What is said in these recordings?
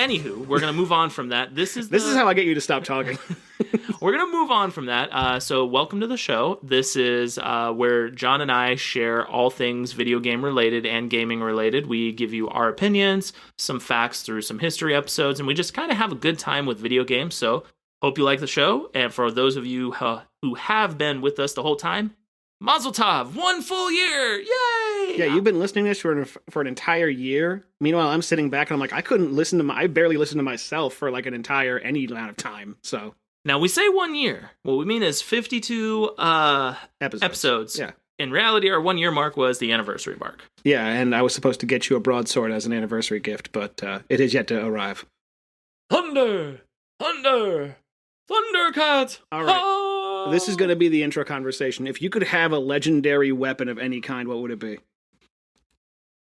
Anywho, we're going to move on from that. This is how I get you to stop talking. We're going to move on from that. So welcome to the show. This is where John and I share all things video game related and gaming related. We give you our opinions, some facts through some history episodes, and we just kind of have a good time with video games. So hope you like the show. And for those of you who have been with us the whole time, Mazel Tov, 1 full year. Yay! Yeah, you've been listening to this for an entire year. Meanwhile, I'm sitting back and I'm like, I barely listened to myself for like any amount of time. So now we say 1 year. What we mean is 52 episodes. Yeah. In reality, our 1 year mark was the anniversary mark. Yeah, and I was supposed to get you a broadsword as an anniversary gift, but it has yet to arrive. Thunder! Thundercat! All right. This is going to be the intro conversation. If you could have a legendary weapon of any kind, what would it be?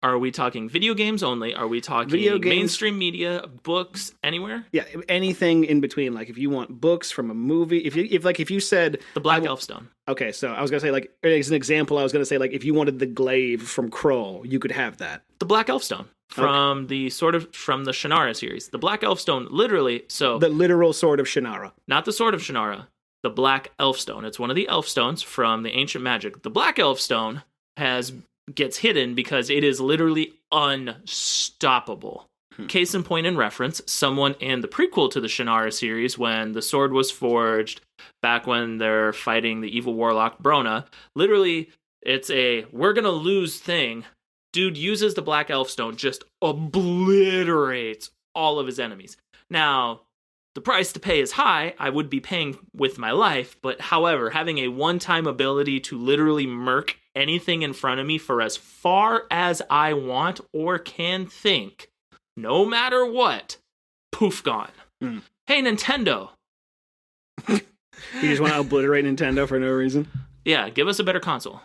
Are we talking video games only? Are we talking mainstream media, books, anywhere? Yeah, anything in between. Like if you want books from a movie, if you said the Black Elf Stone. Okay, so I was gonna say like as an example, I was gonna say like if you wanted the glaive from Kroll, you could have that. The Black Elf Stone from the Shannara series. The Black Elf Stone, literally. So the literal sword of Shannara, not the sword of Shannara. The Black Elf Stone. It's one of the elf stones from the ancient magic. The Black Elf Stone gets hidden because it is literally unstoppable. Case in point in reference, someone in the prequel to the Shannara series, when the sword was forged, back when they're fighting the evil warlock Brona, literally it's a we're gonna lose thing. Dude uses the Black Elf Stone, just obliterates all of his enemies. Now, the price to pay is high. I would be paying with my life, but however, having a one-time ability to literally murk anything in front of me for as far as I want or can think, no matter what, poof, gone. Hey, Nintendo. You just want to obliterate Nintendo for no reason? Yeah, give us a better console.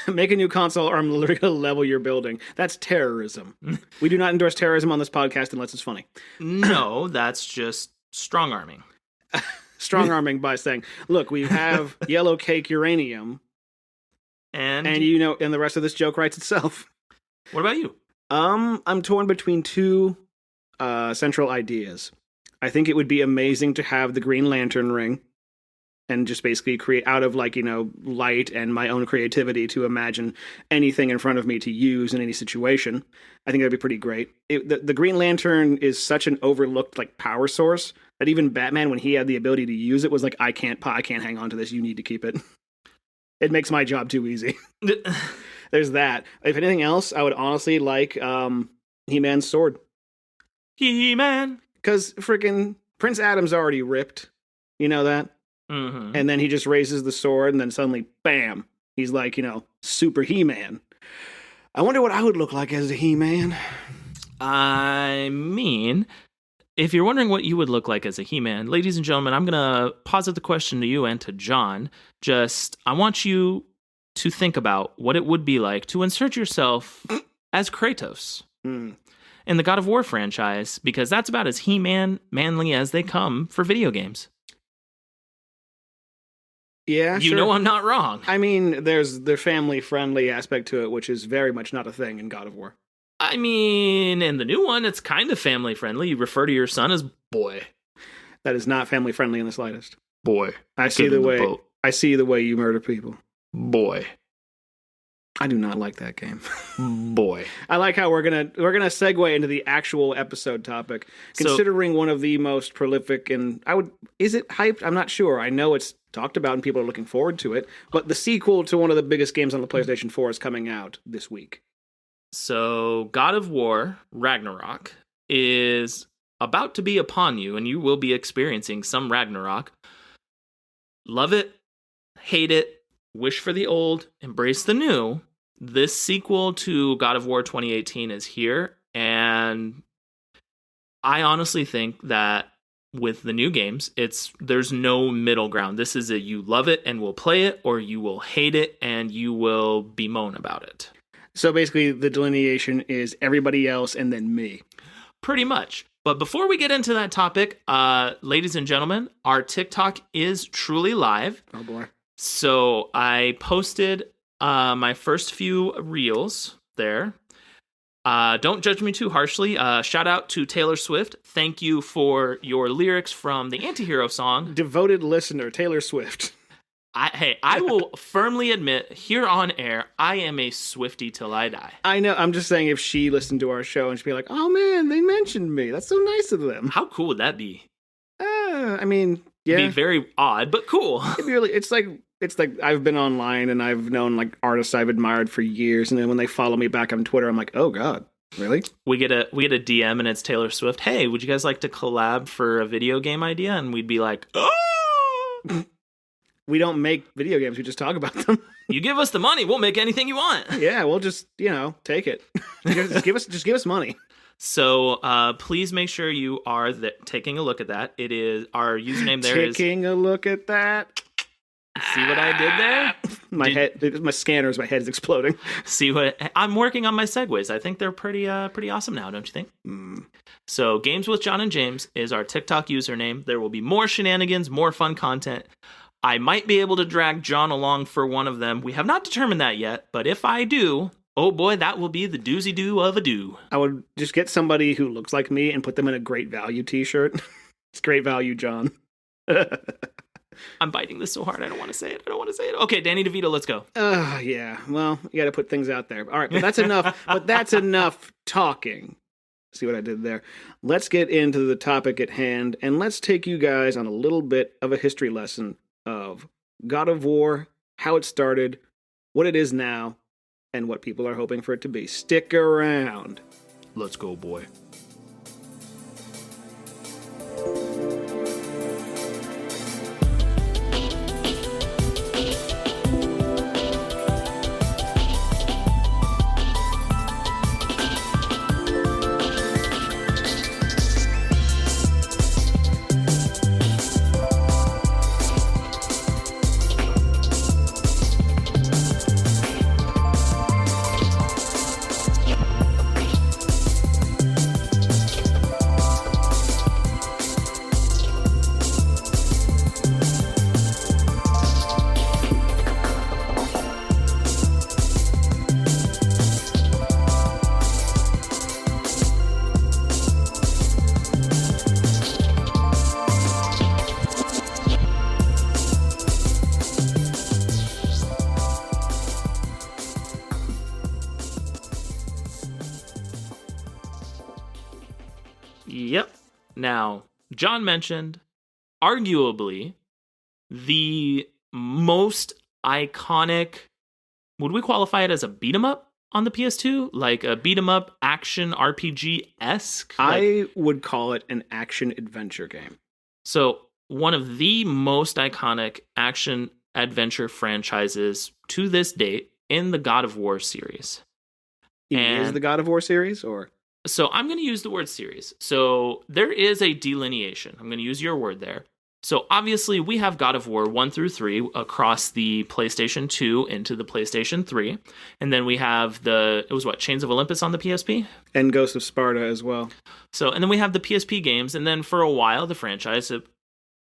Make a new console or I'm literally going to level your building. That's terrorism. We do not endorse terrorism on this podcast unless it's funny. No, that's just strong-arming. Strong-arming by saying, look, we have yellow cake uranium. And and the rest of this joke writes itself. What about you? I'm torn between two central ideas. I think it would be amazing to have the Green Lantern ring and just basically create out of light and my own creativity to imagine anything in front of me to use in any situation. I think that'd be pretty great. The Green Lantern is such an overlooked power source that even Batman, when he had the ability to use it, was like, I can't hang on to this. You need to keep it. It makes my job too easy. There's that. If anything else, I would honestly like He-Man's sword. He-Man. Because freaking Prince Adam's already ripped. You know that? Mm-hmm. And then he just raises the sword, and then suddenly, bam, he's like, super He-Man. I wonder what I would look like as a He-Man. I mean, if you're wondering what you would look like as a He-Man, ladies and gentlemen, I'm going to posit the question to you and to John. I want you to think about what it would be like to insert yourself as Kratos in the God of War franchise, because that's about as He-Man manly as they come for video games. Yeah, you know I'm not wrong. I mean, there's the family-friendly aspect to it, which is very much not a thing in God of War. I mean, in the new one, it's kind of family-friendly. You refer to your son as boy. That is not family-friendly in the slightest. Boy. I see the way you murder people. Boy. I do not like that game. Boy. I like how we're gonna segue into the actual episode topic. Considering one of the most prolific and is it hyped? I'm not sure. I know it's talked about and people are looking forward to it, but the sequel to one of the biggest games on the PlayStation 4 is coming out this week. So God of War Ragnarok is about to be upon you, and you will be experiencing some Ragnarok. Love it, hate it, wish for the old, embrace the new. This sequel to God of War 2018 is here, and I honestly think that with the new games, there's no middle ground. This is you love it and will play it, or you will hate it and you will bemoan about it. So basically, the delineation is everybody else and then me. Pretty much. But before we get into that topic, ladies and gentlemen, our TikTok is truly live. Oh boy. So I posted my first few reels there. Don't judge me too harshly. Shout out to Taylor Swift. Thank you for your lyrics from the Antihero song. Devoted listener, Taylor Swift. I will firmly admit here on air, I am a Swiftie till I die. I know. I'm just saying, if she listened to our show and she'd be like, "Oh man, they mentioned me. That's so nice of them." How cool would that be? I mean, yeah, it'd be very odd, but cool. It'd be really. It's like I've been online and I've known like artists I've admired for years, and then when they follow me back on Twitter, I'm like, "Oh God, really?" We get a DM and it's Taylor Swift. Hey, would you guys like to collab for a video game idea? And we'd be like, "Oh." We don't make video games. We just talk about them. You give us the money, we'll make anything you want. Yeah, we'll just, take it. just give us money. So please make sure you are taking a look at that. It is our username there is taking a look at that. See what I did there? My scanners, my head is exploding. See what I'm working on my segues. I think they're pretty awesome now, don't you think? So Games with John and James is our TikTok username. There will be more shenanigans, more fun content. I might be able to drag John along for one of them. We have not determined that yet, but if I do, oh boy, that will be the doozy doo of a do. I would just get somebody who looks like me and put them in a Great Value t-shirt. It's Great Value, John. I'm biting this so hard, I don't want to say it. Okay, Danny DeVito, let's go. Yeah. Well, you got to put things out there. All right, but that's enough. But that's enough talking. See what I did there? Let's get into the topic at hand, and let's take you guys on a little bit of a history lesson of God of War, how it started, what it is now, and what people are hoping for it to be. Stick around. Let's go, boy. Yep. Now, John mentioned arguably the most iconic, would we qualify it as a beat 'em up on the PS2? Like a beat 'em up action RPG-esque? I would call it an action adventure game. So, one of the most iconic action adventure franchises to this date in the God of War series. Is the God of War series, or? So I'm going to use the word series. So there is a delineation. I'm going to use your word there. So obviously we have God of War 1 through 3 across the PlayStation 2 into the PlayStation 3. And then we have Chains of Olympus on the PSP? And Ghost of Sparta as well. So, and then we have the PSP games. And then for a while, the franchise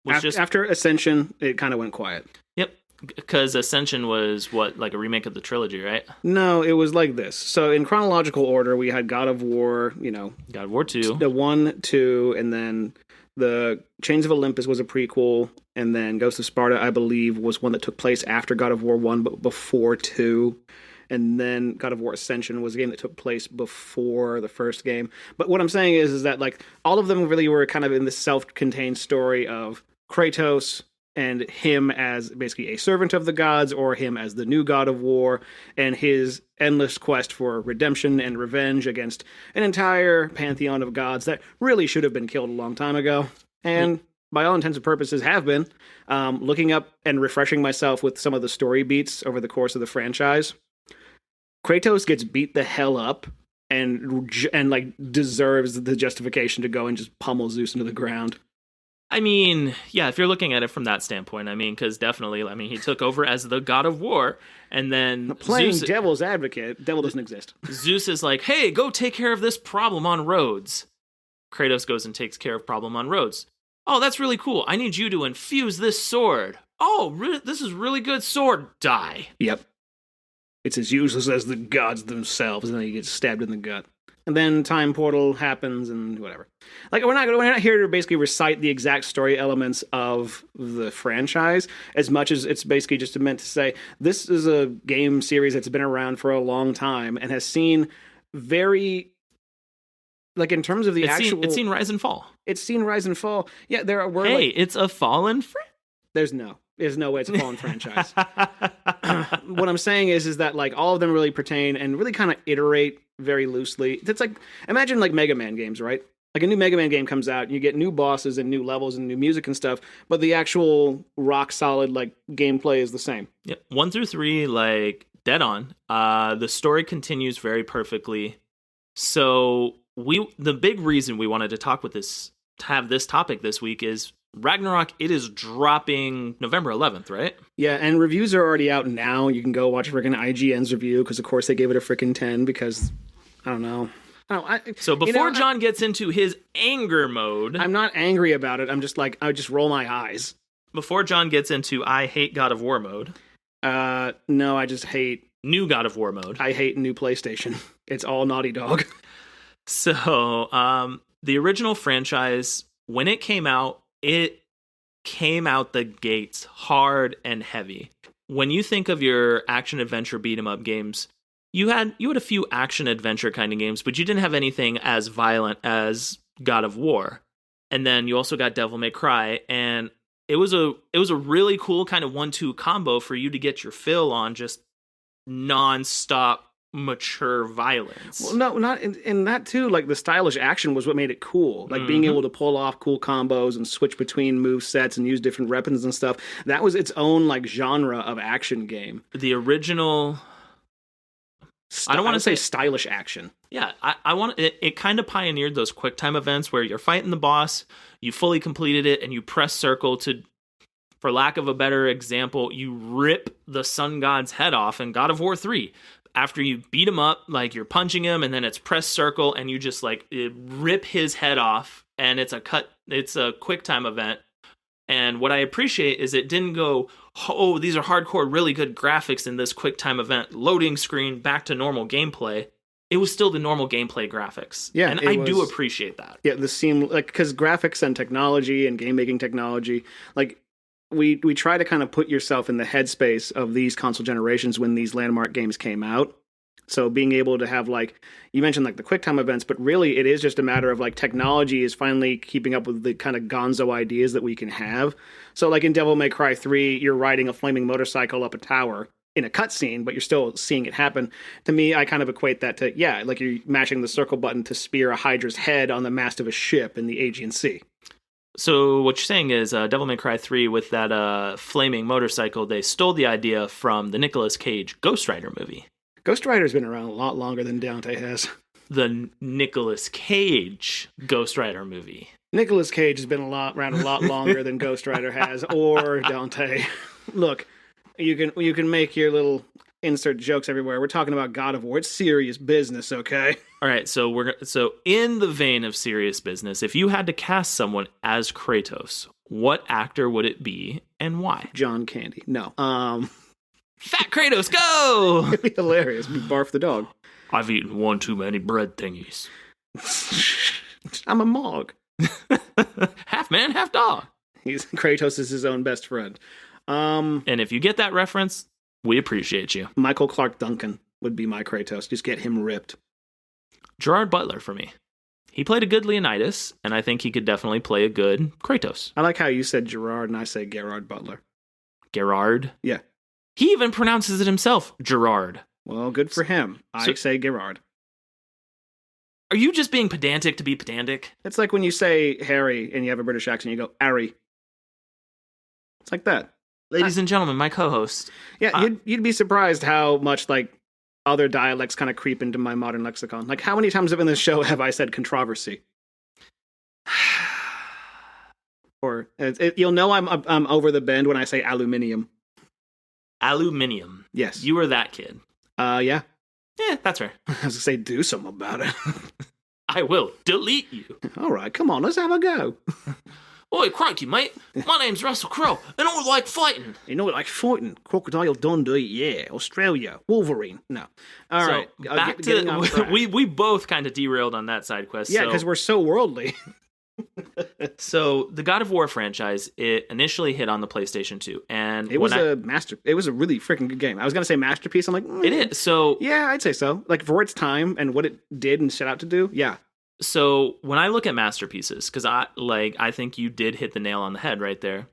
after Ascension, it kind of went quiet. Yep. Because Ascension was like a remake of the trilogy, right? No, it was like this. So in chronological order, we had God of War, God of War 2. The 1, 2, and then the Chains of Olympus was a prequel, and then Ghost of Sparta, I believe, was one that took place after God of War 1, but before 2. And then God of War Ascension was a game that took place before the first game. But what I'm saying is that like all of them really were kind of in this self-contained story of Kratos and him as basically a servant of the gods, or him as the new God of War, and his endless quest for redemption and revenge against an entire pantheon of gods that really should have been killed a long time ago. And by all intents and purposes have been. Looking up and refreshing myself with some of the story beats over the course of the franchise, Kratos gets beat the hell up and like deserves the justification to go and just pummel Zeus into the ground. I mean, yeah, if you're looking at it from that standpoint, I mean, because definitely, he took over as the God of War, and then playing devil's advocate, devil doesn't exist. Zeus is like, hey, go take care of this problem on Rhodes. Kratos goes and takes care of problem on Rhodes. Oh, that's really cool. I need you to infuse this sword. Oh, this is really good sword. Die. Yep. It's as useless as the gods themselves, and then he gets stabbed in the gut. And then time portal happens and whatever. Like we're not here to basically recite the exact story elements of the franchise as much as it's basically just meant to say this is a game series that's been around for a long time and has seen very like in terms of the it's seen rise and fall. It's seen rise and fall. Yeah, It's a fallen There's no way it's a fallen franchise. What I'm saying is that like all of them really pertain and really kind of iterate very loosely. It's like imagine like Mega Man games, right? Like a new Mega Man game comes out, and you get new bosses and new levels and new music and stuff, but the actual rock solid like gameplay is the same. Yeah, 1 through 3 like dead on. The story continues very perfectly. So the big reason we wanted to have this topic this week is Ragnarok. It is dropping November 11th, right? Yeah, and reviews are already out now. You can go watch freaking IGN's review because, of course, they gave it a freaking 10 because, I don't know. So before John gets into his anger mode... I'm not angry about it. I'm just like, I just roll my eyes. Before John gets into I hate God of War mode... No, I just hate... New God of War mode. I hate new PlayStation. It's all Naughty Dog. So, the original franchise, when it came out the gates hard and heavy. When you think of your action adventure beat 'em up games, you had a few action adventure kind of games, but you didn't have anything as violent as God of War. And then you also got Devil May Cry, and it was a really cool kind of 1-2 combo for you to get your fill on just non-stop mature violence. Well, no, not in that too. Like the stylish action was what made it cool. Like being able to pull off cool combos and switch between move sets and use different weapons and stuff. That was its own like genre of action game. The original. I don't want to say stylish action. Yeah, I want it kind of pioneered those quick time events where you're fighting the boss, you fully completed it, and you press circle to. For lack of a better example, you rip the sun god's head off in God of War 3. After you beat him up, like you're punching him, and then it's press circle, and you just like rip his head off, and it's a quick time event. And what I appreciate is it didn't go, oh, these are hardcore, really good graphics in this quick time event, loading screen, back to normal gameplay. It was still the normal gameplay graphics. Yeah, and I do appreciate that. Yeah, because graphics and technology and game making technology, like we try to kind of put yourself in the headspace of these console generations when these landmark games came out. So being able to have like, you mentioned like the quick time events, but really it is just a matter of like technology is finally keeping up with the kind of gonzo ideas that we can have. So like in Devil May Cry 3, you're riding a flaming motorcycle up a tower in a cutscene, but you're still seeing it happen. To me, I kind of equate that to, yeah, like you're mashing the circle button to spear a Hydra's head on the mast of a ship in the Aegean Sea. So what you're saying is Devil May Cry 3 with that flaming motorcycle, they stole the idea from the Nicolas Cage Ghost Rider movie. Ghost Rider's been around a lot longer than Dante has. The Nicolas Cage Ghost Rider movie. Nicolas Cage has been around a lot longer than Ghost Rider has, or Dante. Look, you can make your little insert jokes everywhere. We're talking about God of War. It's serious business, okay? All right, so in the vein of serious business, if you had to cast someone as Kratos, what actor would it be and why? John Candy. No. Fat Kratos, go! It'd be hilarious. Barf the dog. I've eaten one too many bread thingies. I'm a Mog. Half man, half dog. Kratos is his own best friend. And if you get that reference, we appreciate you. Michael Clark Duncan would be my Kratos. Just get him ripped. Gerard Butler for me. He played a good Leonidas, and I think he could definitely play a good Kratos. I like how you said Gerard and I say Gerard Butler. Gerard? Yeah. He even pronounces it himself, Gerard. Well, good for him. I say Gerard. Are you just being pedantic to be pedantic? It's like when you say Harry and you have a British accent, you go, Harry. It's like that. Ladies and gentlemen, my co-host. Yeah, you'd be surprised how much like other dialects kind of creep into my modern lexicon. Like how many times in this show have I said controversy? Or you'll know I'm over the bend when I say aluminium. Aluminium. Yes. You were that kid. Yeah. Yeah, that's fair. I was going to say do something about it. I will delete you. All right, come on, let's have a go. Oi, crikey, mate. My name's Russell Crowe, and I like fighting. You know what, like fighting? Crocodile Dundee, yeah. Australia, Wolverine. No. All right. Back to we both kind of derailed on that side quest. Yeah, because we're so worldly. So the God of War franchise, it initially hit on the PlayStation 2, and it was a really freaking good game. I was gonna say masterpiece. I'm like, it is. So yeah, I'd say so. Like for its time and what it did and set out to do. Yeah. So when I look at masterpieces, because I think you did hit the nail on the head right there.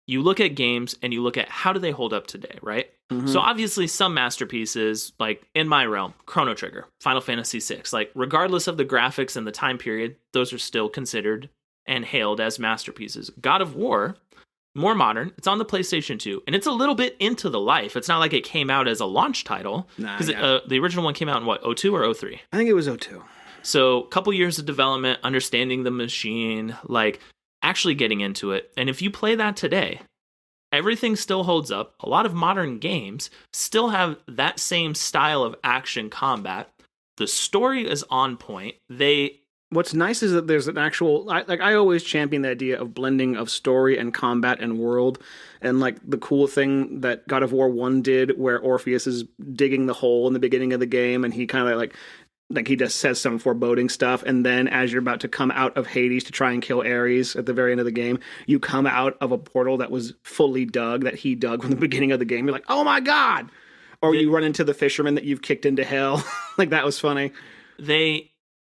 You look at games and you look at how do they hold up today, right? Mm-hmm. So obviously some masterpieces, like in my realm, Chrono Trigger, Final Fantasy VI, like regardless of the graphics and the time period, those are still considered and hailed as masterpieces. God of War, more modern, it's on the PlayStation 2, and it's a little bit into the life. It's not like it came out as a launch title, because the original one came out in what, 02 or 03? I think it was 02. So a couple years of development, understanding the machine, like actually getting into it. And if you play that today, everything still holds up. A lot of modern games still have that same style of action combat. The story is on point. What's nice is that there's an actual, I always champion the idea of blending of story and combat and world. And like the cool thing that God of War 1 did, where Orpheus is digging the hole in the beginning of the game, and he kind of like he just says some foreboding stuff, and then as you're about to come out of Hades to try and kill Ares at the very end of the game, you come out of a portal that was fully dug, that he dug from the beginning of the game. You're like, oh my god! Or you run into the fisherman that you've kicked into hell. Like, that was funny. They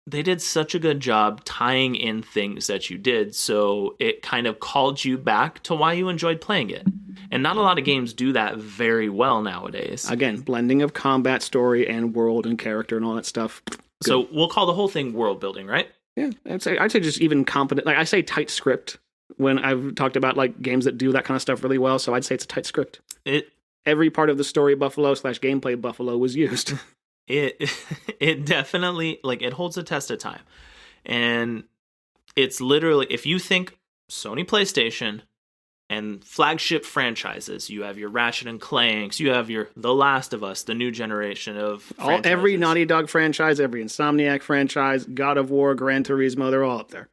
did such a good job tying in things that you did, so it kind of called you back to why you enjoyed playing it. And not a lot of games do that very well nowadays. Again, blending of combat, story, and world and character and all that stuff. Good. So we'll call the whole thing world building, right? Yeah, I'd say just even competent. Like I say, tight script when I've talked about like games that do that kind of stuff really well. So I'd say it's a tight script. Every part of the story buffalo / gameplay buffalo was used. It definitely, like, it holds the test of time. And it's literally, if you think Sony PlayStation and flagship franchises, you have your Ratchet and Clanks, you have your The Last of Us, the new generation of franchises. Every Naughty Dog franchise, every Insomniac franchise, God of War, Gran Turismo, they're all up there.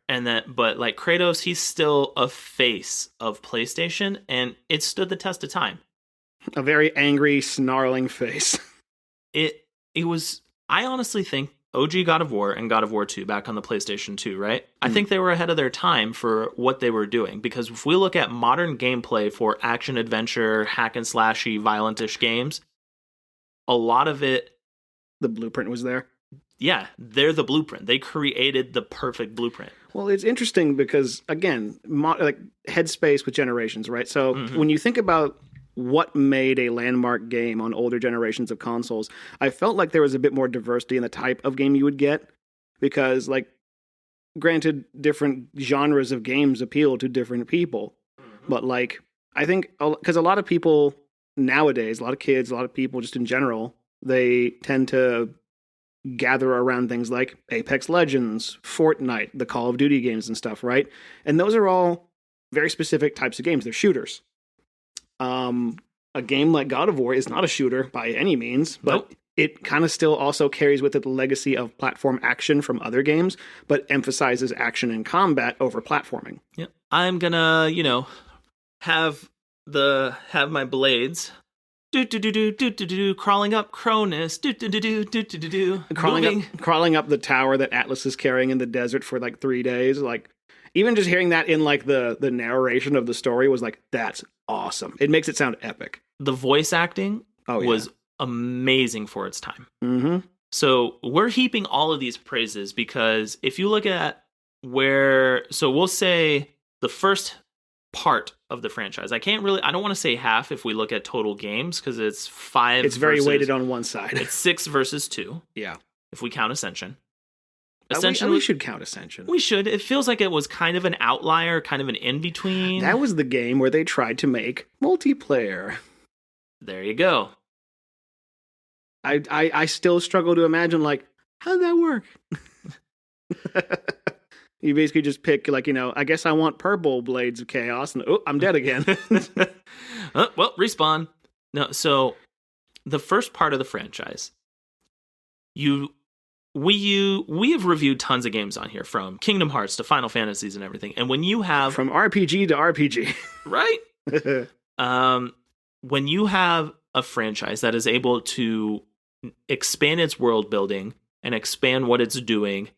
But like Kratos, he's still a face of PlayStation, and it stood the test of time. A very angry, snarling face. It was, I honestly think OG God of War and God of War 2 back on the PlayStation 2, right? I think they were ahead of their time for what they were doing, because if we look at modern gameplay for action adventure, hack and slashy, violentish games, a lot of it, the blueprint was there. Yeah, they're the blueprint. They created the perfect blueprint. Well, it's interesting because, again, like headspace with generations, right? So when you think about what made a landmark game on older generations of consoles, I felt like there was a bit more diversity in the type of game you would get, because, like, granted, different genres of games appeal to different people, but, like, I think, because a lot of people nowadays, a lot of kids, a lot of people just in general, they tend to gather around things like Apex Legends, Fortnite, the Call of Duty games and stuff, right? And those are all very specific types of games. They're shooters. A game like God of War is not a shooter by any means, but it kind of still also carries with it the legacy of platform action from other games, but emphasizes action and combat over platforming. Yeah, I'm gonna, have my blades crawling up Cronus, crawling up the tower that Atlas is carrying in the desert for like 3 days. Like, even just hearing that in like the narration of the story was like, that's awesome. It makes it sound epic. The voice acting was amazing for its time. Mm-hmm. So we're heaping all of these praises because if you look at so we'll say the first part of the franchise. I don't want to say half if we look at total games, because it's 5. It's very weighted on one side. It's 6 versus 2. Yeah. If we count Ascension. We should count Ascension. We should. It feels like it was kind of an outlier, kind of an in-between. That was the game where they tried to make multiplayer. There you go. I still struggle to imagine, like, how'd that work? You basically just pick, like, I guess I want purple Blades of Chaos, and I'm dead again. Well, respawn. No, so the first part of the franchise, you we have reviewed tons of games on here, from Kingdom Hearts to Final Fantasies and everything. And when you have From RPG to RPG. right, when you have a franchise that is able to expand its world building and expand what it's doing,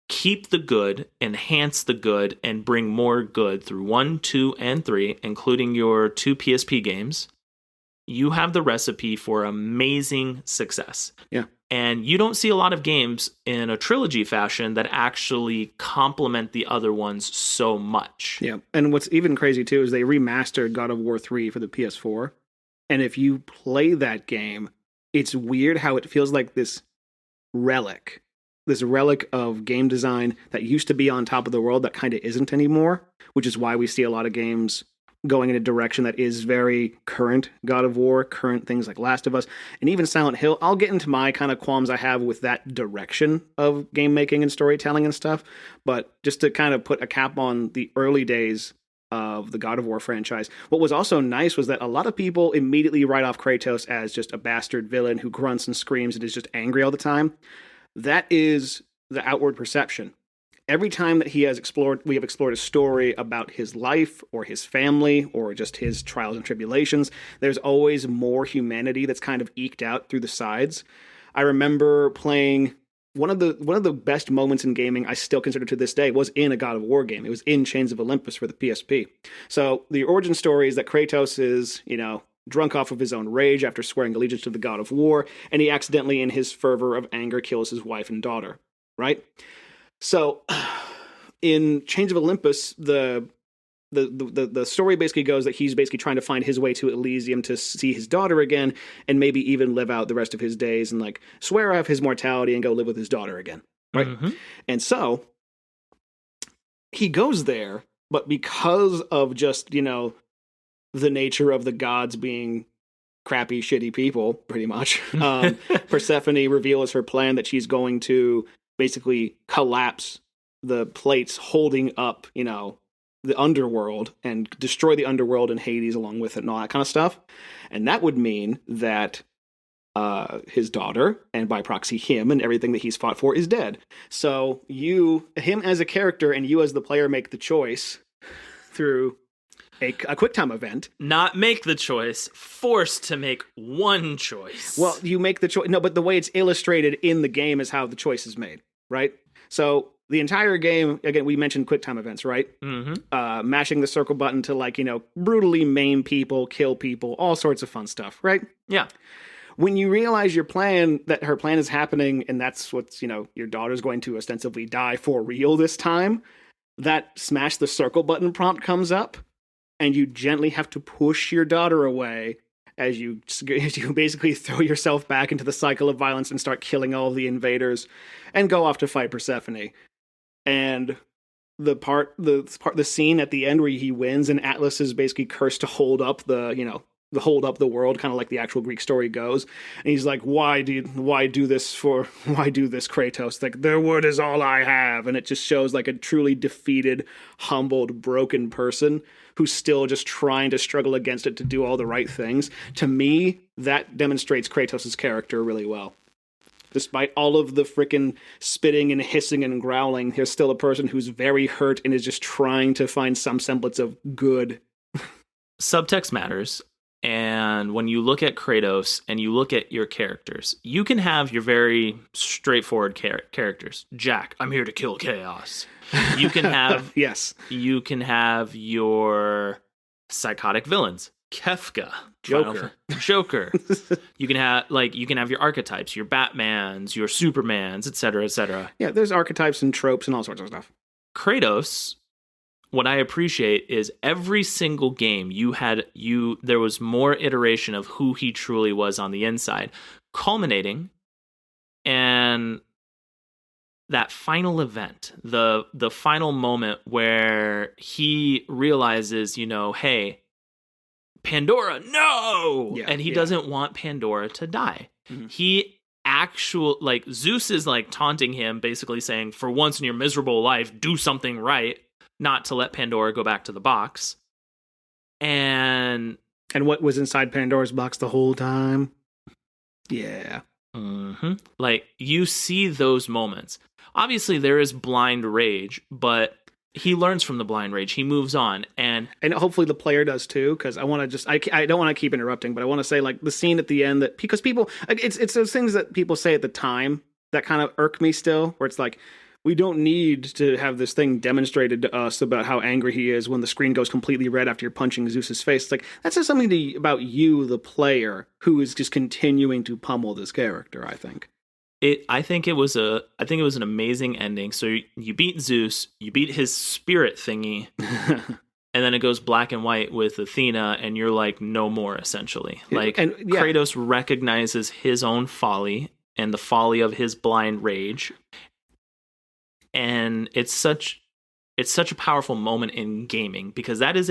keep the good, enhance the good, and bring more good through 1, 2, and 3, including your 2 PSP games, you have the recipe for amazing success. Yeah. And you don't see a lot of games in a trilogy fashion that actually complement the other ones so much. Yeah. And what's even crazy too is they remastered God of War 3 for the PS4. And if you play that game, it's weird how it feels like this relic of game design that used to be on top of the world that kind of isn't anymore, which is why we see a lot of games going in a direction that is very current God of War, current things like Last of Us, and even Silent Hill. I'll get into my kind of qualms I have with that direction of game making and storytelling and stuff, but just to kind of put a cap on the early days of the God of War franchise, what was also nice was that a lot of people immediately write off Kratos as just a bastard villain who grunts and screams and is just angry all the time. That is the outward perception. Every time that we have explored a story about his life or his family or just his trials and tribulations, there's always more humanity that's kind of eked out through the sides. I remember playing one of the best moments in gaming I still consider to this day was in a God of War game. It was in Chains of Olympus for the PSP. So the origin story is that Kratos is, drunk off of his own rage after swearing allegiance to the God of War, and he accidentally, in his fervor of anger, kills his wife and daughter, right? So, in Chains of Olympus, the story basically goes that he's basically trying to find his way to Elysium to see his daughter again, and maybe even live out the rest of his days and swear off his mortality and go live with his daughter again, right? Mm-hmm. And so he goes there, but because of just the nature of the gods being crappy, shitty people, pretty much, Persephone reveals her plan that she's going to basically collapse the plates holding up, the underworld and destroy the underworld and Hades along with it and all that kind of stuff. And that would mean that his daughter, and by proxy him and everything that he's fought for, is dead. So him as a character and you as the player make the choice through a QuickTime event. Not make the choice, forced to make one choice. Well, you make the choice. No, but the way it's illustrated in the game is how the choice is made, right? So the entire game, again, we mentioned QuickTime events, right? Mm-hmm. Mashing the circle button to brutally maim people, kill people, all sorts of fun stuff, right? Yeah. When you realize her plan is happening, and that's what's, your daughter's going to ostensibly die for real this time, that smash the circle button prompt comes up, and you gently have to push your daughter away as you basically throw yourself back into the cycle of violence and start killing all of the invaders and go off to fight Persephone. And the scene at the end where he wins and Atlas is basically cursed to hold up the world, kind of like the actual Greek story goes. And he's like, why do this, Kratos? Their word is all I have. And it just shows a truly defeated, humbled, broken person who's still just trying to struggle against it to do all the right things. To me, that demonstrates Kratos' character really well. Despite all of the frickin' spitting and hissing and growling, there's still a person who's very hurt and is just trying to find some semblance of good. Subtext matters. And when you look at Kratos and you look at your characters, you can have your very straightforward characters. Jack, I'm here to kill chaos. You can have yes. You can have your psychotic villains. Kefka, Joker. You can have your archetypes, your Batmans, your Supermans, etc., etc. Yeah, there's archetypes and tropes and all sorts of stuff. Kratos, what I appreciate is every single game there was more iteration of who he truly was on the inside, culminating and that final event, the final moment where he realizes, hey, Pandora, no! Yeah, and he doesn't want Pandora to die. Mm-hmm. He Zeus is taunting him, basically saying, for once in your miserable life, do something right, not to let Pandora go back to the box. And what was inside Pandora's box the whole time? Yeah. Like, you see those moments. Obviously, there is blind rage, but he learns from the blind rage. He moves on, and hopefully the player does too. Because I don't want to keep interrupting, but I want to say, like, the scene at the end, that because people, it's those things that people say at the time that kind of irk me still, where it's like, we don't need to have this thing demonstrated to us about how angry he is when the screen goes completely red after you're punching Zeus's face. It's like, that says something about you, the player, who is just continuing to pummel this character, I think. I think it was an amazing ending. So you beat Zeus, you beat his spirit thingy, and then it goes black and white with Athena, and you're like, no more, essentially. Like, Kratos recognizes his own folly and the folly of his blind rage. And it's such a powerful moment in gaming, because that is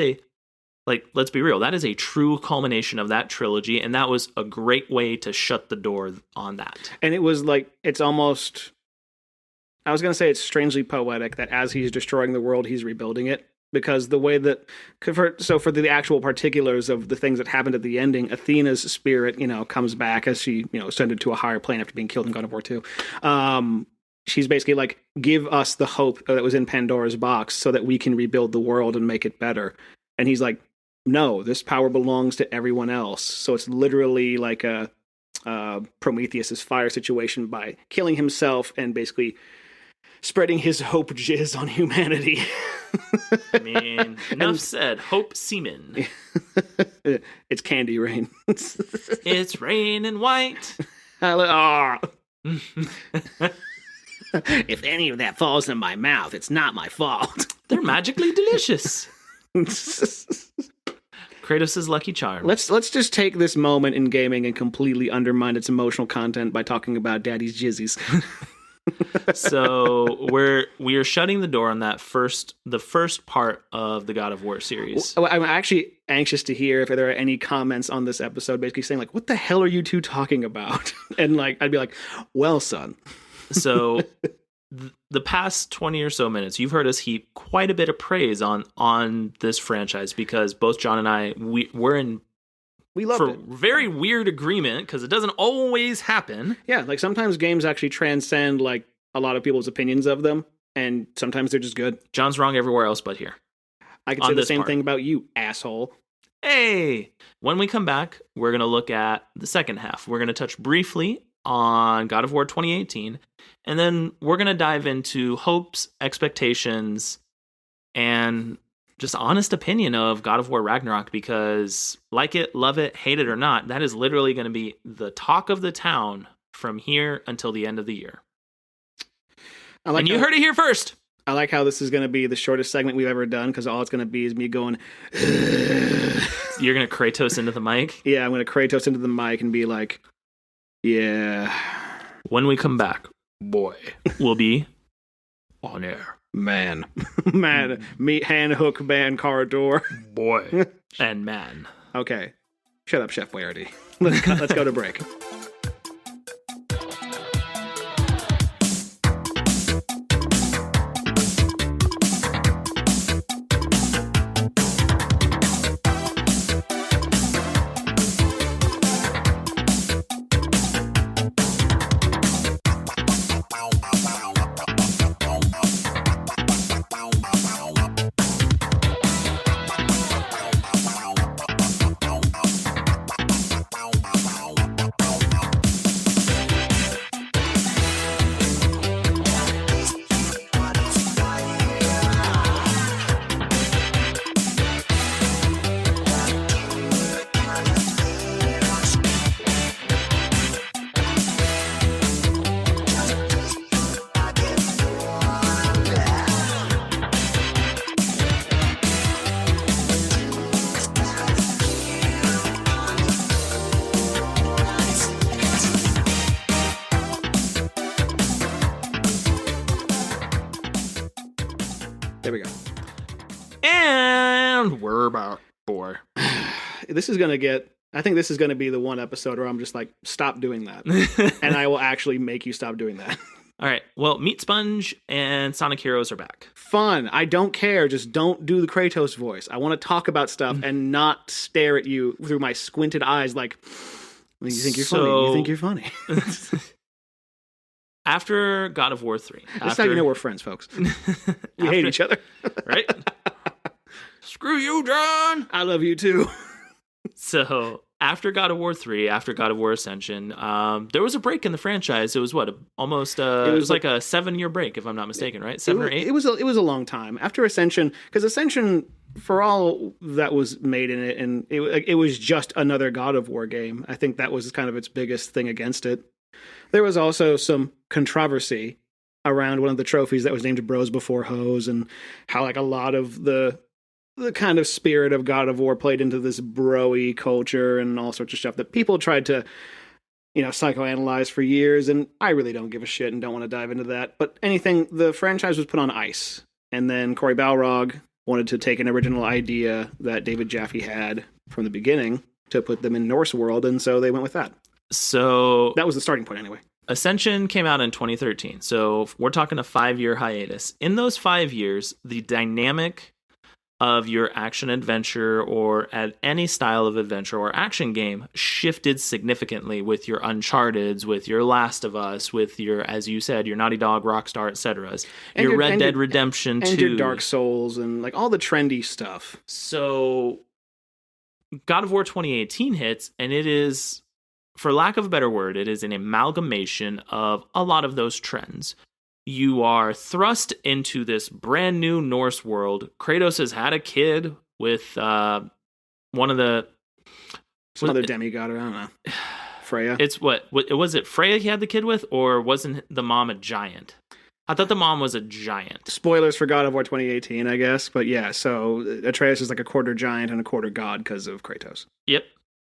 let's be real, that is a true culmination of that trilogy, and that was a great way to shut the door on that. And it was like, it's almost, I was going to say it's strangely poetic that as he's destroying the world, he's rebuilding it, because the way that, for the actual particulars of the things that happened at the ending, Athena's spirit, comes back as she, ascended to a higher plane after being killed in God of War 2. She's basically like, give us the hope that was in Pandora's box so that we can rebuild the world and make it better. And he's like, no, this power belongs to everyone else. So it's literally like a Prometheus's fire situation by killing himself and basically spreading his hope jizz on humanity. I mean, enough said. Hope semen. It's candy rain. It's raining white. If any of that falls in my mouth, it's not my fault. They're magically delicious. Kratos' lucky charm. Let's just take this moment in gaming and completely undermine its emotional content by talking about Daddy's jizzies. So we are shutting the door on the first part of the God of War series. I'm actually anxious to hear if there are any comments on this episode, basically saying like, "What the hell are you two talking about?" And like, I'd be like, "Well, son." So the past 20 or so minutes, you've heard us heap quite a bit of praise on this franchise, because both John and I, we loved it. Very weird agreement, because it doesn't always happen. Yeah, like sometimes games actually transcend like a lot of people's opinions of them, and sometimes they're just good. John's wrong everywhere else but here. I could say the same thing about you, asshole. Hey! When we come back, we're going to look at the second half. We're going to touch briefly on God of War 2018, and then we're going to dive into hopes, expectations, and just honest opinion of God of War Ragnarok, because like it, love it, hate it or not, that is literally going to be the talk of the town from here until the end of the year. And you heard it here first. I like how this is going to be the shortest segment we've ever done, because all it's going to be is me going... You're going to Kratos into the mic? Yeah, I'm going to Kratos into the mic and be like, yeah. When we come back, boy, we'll be on air. Man. Meet hand hook man corridor. Boy. And man. Okay. Shut up, Chef Boyardee. Let's go to break. There we go. And we're back, boy. This is going to get... I think this is going to be the one episode where I'm just like, stop doing that. And I will actually make you stop doing that. All right. Well, Meat Sponge and Sonic Heroes are back. Fun. I don't care. Just don't do the Kratos voice. I want to talk about stuff and not stare at you through my squinted eyes like, You think you're funny. You think you're funny. After God of War 3. That's how you know we're friends, folks. We hate each other. Right? Screw you, John! I love you too. So, after God of War 3, after God of War Ascension, there was a break in the franchise. It was what? Almost, it was like a 7-year break, if I'm not mistaken, right? 7 or 8? It was a long time. After Ascension, because Ascension, for all that was made in it, and it was just another God of War game. I think that was kind of its biggest thing against it. There was also some controversy around one of the trophies that was named Bros Before Hoes, and how like a lot of the kind of spirit of God of War played into this bro-y culture and all sorts of stuff that people tried to, psychoanalyze for years, and I really don't give a shit and don't want to dive into that. But the franchise was put on ice, and then Cory Balrog wanted to take an original idea that David Jaffe had from the beginning to put them in Norse world, and so they went with that. So that was the starting point anyway. Ascension came out in 2013. So we're talking a 5-year hiatus. In those 5 years, the dynamic of your action adventure or at any style of adventure or action game shifted significantly with your Uncharted's, with your Last of Us, with your, as you said, your Naughty Dog, Rockstar, etc. Your Red Dead Redemption 2. And your Dark Souls and like all the trendy stuff. So God of War 2018 hits, and it is, for lack of a better word, it is an amalgamation of a lot of those trends. You are thrust into this brand new Norse world. Kratos has had a kid with one of the... Some other demigod, or I don't know. Freya? It's what? Was it Freya he had the kid with, or wasn't the mom a giant? I thought the mom was a giant. Spoilers for God of War 2018, I guess. But yeah, so Atreus is like a quarter giant and a quarter god because of Kratos. Yep.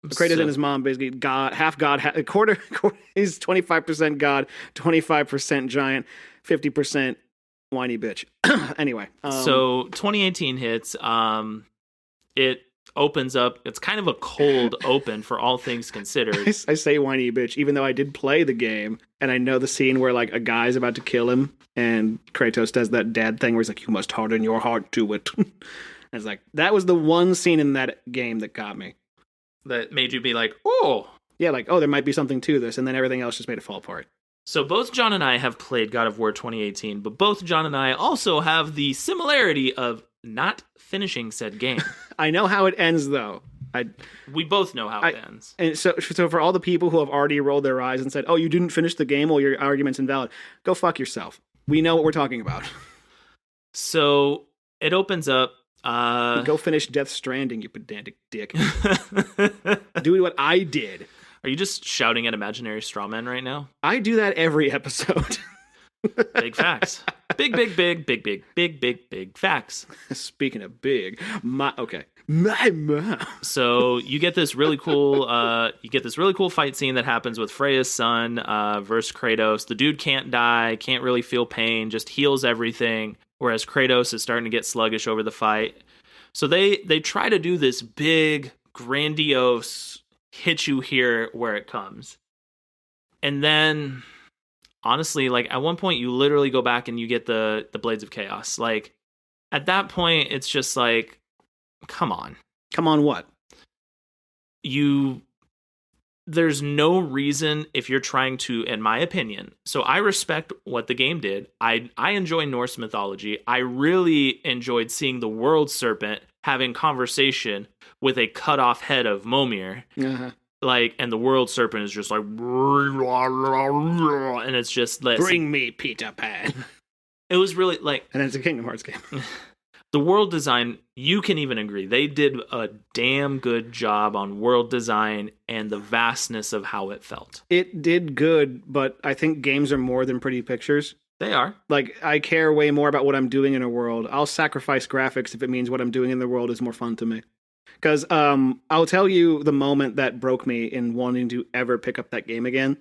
Kratos and his mom basically half god, a quarter. He's 25% god, 25% giant, 50% whiny bitch. Anyway, so 2018 hits. It opens up. It's kind of a cold open for all things considered. I say whiny bitch, even though I did play the game and I know the scene where like a guy's about to kill him and Kratos does that dad thing where he's like, "You must harden your heart to it." And it's like that was the one scene in that game that got me. That made you be like, oh. Yeah, like, oh, there might be something to this, and then everything else just made it fall apart. So both John and I have played God of War 2018, but both John and I also have the similarity of not finishing said game. I know how it ends, though. We both know how it ends. And so for all the people who have already rolled their eyes and said, oh, you didn't finish the game, well, your argument's invalid, go fuck yourself. We know what we're talking about. So it opens up. Go finish Death Stranding, you pedantic dick. Do what I did. Are you just shouting at imaginary strawmen right now? I do that every episode. Big facts. Big facts. Speaking of big, my mom. So you get this really cool fight scene that happens with Freya's son versus Kratos. The dude can't die, can't really feel pain, just heals everything. Whereas Kratos is starting to get sluggish over the fight. So they try to do this big, grandiose, hit you here where it comes. And then, honestly, like at one point you literally go back and you get the Blades of Chaos. Like, at that point, it's just like, come on. Come on what? There's no reason if you're trying to, in my opinion. So I respect what the game did. I enjoy Norse mythology. I really enjoyed seeing the world serpent having conversation with a cut off head of Momir. Uh-huh. Like, and the world serpent is just like, and it's just bring me Peter Pan. It was really like, and it's a Kingdom Hearts game. The world design, you can even agree, they did a damn good job on world design and the vastness of how it felt. It did good, but I think games are more than pretty pictures. They are. Like, I care way more about what I'm doing in a world. I'll sacrifice graphics if it means what I'm doing in the world is more fun to me. Because I'll tell you the moment that broke me in wanting to ever pick up that game again.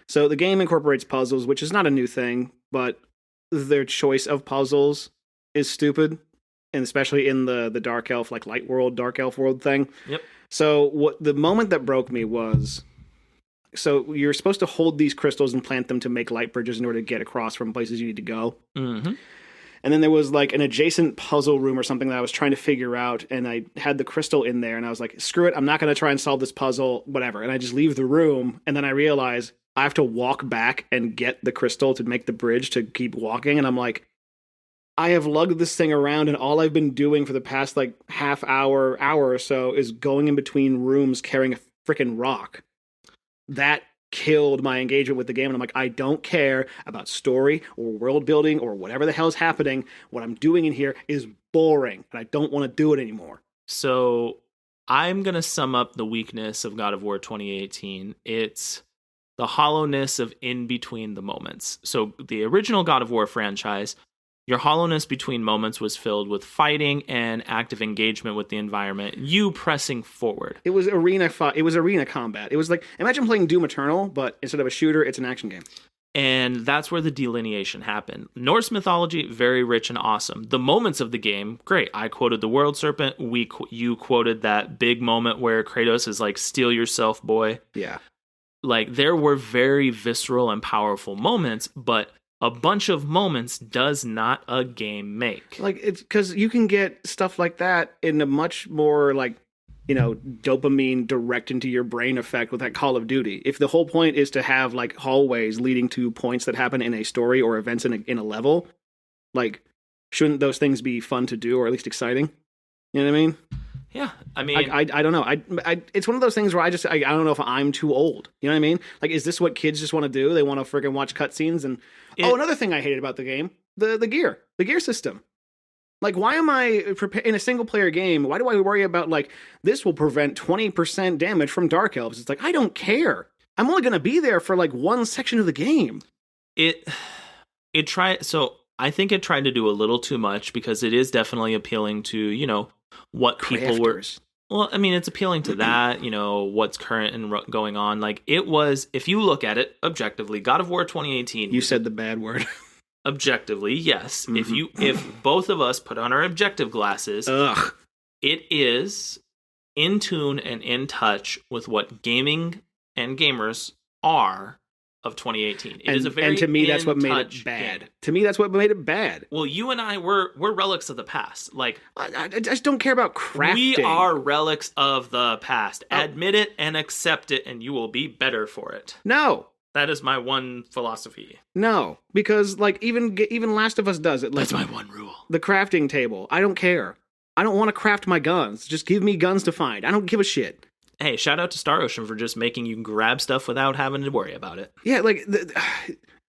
So the game incorporates puzzles, which is not a new thing, but their choice of puzzles is stupid. And especially in the Dark Elf, like Light World, Dark Elf World thing. Yep. So the moment that broke me was, so you're supposed to hold these crystals and plant them to make light bridges in order to get across from places you need to go. Mm-hmm. And then there was like an adjacent puzzle room or something that I was trying to figure out, and I had the crystal in there, and I was like, screw it, I'm not going to try and solve this puzzle, whatever. And I just leave the room, and then I realize I have to walk back and get the crystal to make the bridge to keep walking, and I'm like, I have lugged this thing around, and all I've been doing for the past like hour or so is going in between rooms carrying a freaking rock. That killed my engagement with the game, and I'm like, I don't care about story or world building or whatever the hell is happening. What I'm doing in here is boring, and I don't want to do it anymore. So I'm going to sum up the weakness of God of War 2018. It's the hollowness of in between the moments. So the original God of War franchise, your hollowness between moments was filled with fighting and active engagement with the environment, you pressing forward. It was arena combat. It was like, imagine playing Doom Eternal, but instead of a shooter, it's an action game. And that's where the delineation happened. Norse mythology, very rich and awesome. The moments of the game, great. I quoted the World Serpent. You quoted that big moment where Kratos is like, steal yourself, boy. Yeah. Like, there were very visceral and powerful moments, but a bunch of moments does not a game make. Like, it's because you can get stuff like that in a much more, like, you know, dopamine direct into your brain effect with that Call of Duty. If the whole point is to have, like, hallways leading to points that happen in a story or events in a level, like, shouldn't those things be fun to do or at least exciting? You know what I mean? Yeah, I mean, I don't know. It's one of those things where I don't know if I'm too old. You know what I mean? Like, is this what kids just want to do? They want to freaking watch cutscenes and another thing I hated about the game, the gear system. Like, why am I in a single player game? Why do I worry about like this will prevent 20% damage from Dark Elves? It's like, I don't care. I'm only going to be there for like one section of the game. So I think it tried to do a little too much because it is definitely appealing to, you know, what people were. Well, I mean, it's appealing to that, you know, what's current and going on. Like, it was, if you look at it objectively, God of War 2018. You said the bad word. Objectively, yes. If both of us put on our objective glasses, it is in tune and in touch with what gaming and gamers are of 2018. It is a very, and to me, that's what made it bad. Game. To me, that's what made it bad. Well, you and I we're relics of the past. Like, I just don't care about crafting. We are relics of the past. Admit it and accept it, and you will be better for it. No. That is my one philosophy. No, because like even Last of Us does it. Like, that's my one rule. The crafting table. I don't care. I don't want to craft my guns. Just give me guns to find. I don't give a shit. Hey, shout out to Star Ocean for just making you grab stuff without having to worry about it. Yeah, like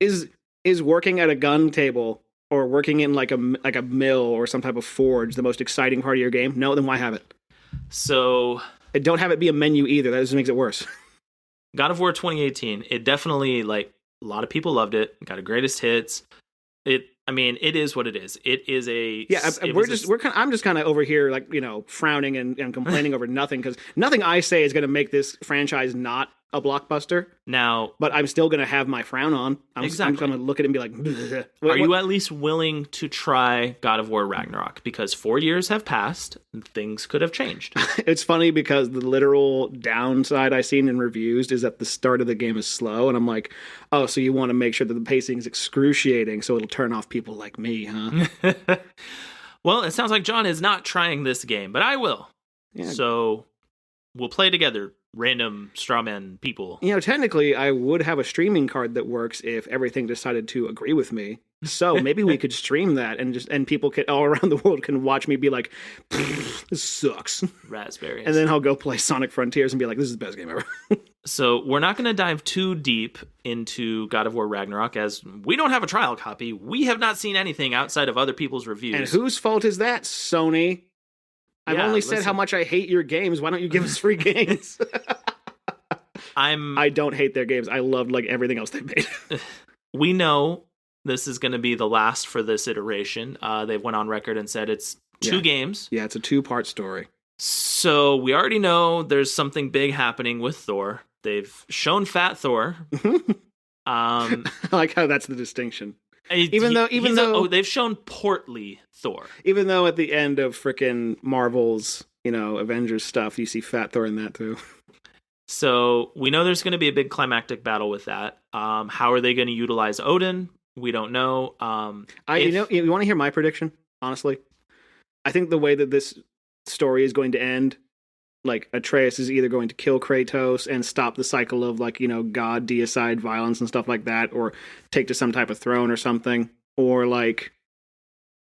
is working at a gun table or working in like a mill or some type of forge the most exciting part of your game? No, then why have it? So, and don't have it be a menu either. That just makes it worse. God of War 2018, it definitely, like, a lot of people loved it. Got a greatest hits. It is what it is. It is a... Yeah, I'm just kind of over here, like, you know, frowning and complaining over nothing, because nothing I say is going to make this franchise not a blockbuster. Now... But I'm still going to have my frown on. I'm going to look at it and be like... Bleh. Are you at least willing to try God of War Ragnarok? Because 4 years have passed, and things could have changed. It's funny because the literal downside I've seen in reviews is that the start of the game is slow, and I'm like, oh, so you want to make sure that the pacing is excruciating so it'll turn off people like me, huh? Well, it sounds like John is not trying this game, but I will. Yeah. So we'll play together, random strawman people. You know, technically, I would have a streaming card that works if everything decided to agree with me. So maybe we could stream that and people all around the world can watch me be like, this sucks. Raspberries. And then I'll go play Sonic Frontiers and be like, this is the best game ever. So we're not going to dive too deep into God of War Ragnarok as we don't have a trial copy. We have not seen anything outside of other people's reviews. And whose fault is that, Sony? I've only said how much I hate your games. Why don't you give us free games? I don't hate their games. I loved like everything else they made. We know this is going to be the last for this iteration. They went on record and said it's two games. Yeah, it's a 2-part story. So we already know there's something big happening with Thor. They've shown Fat Thor. I like how that's the distinction. Even though they've shown portly Thor. Even though at the end of frickin' Marvel's, Avengers stuff, you see Fat Thor in that too. So we know there's going to be a big climactic battle with that. How are they going to utilize Odin? We don't know. You want to hear my prediction? Honestly, I think the way that this story is going to end, like Atreus is either going to kill Kratos and stop the cycle of like, god deicide violence and stuff like that, or take to some type of throne or something, or like,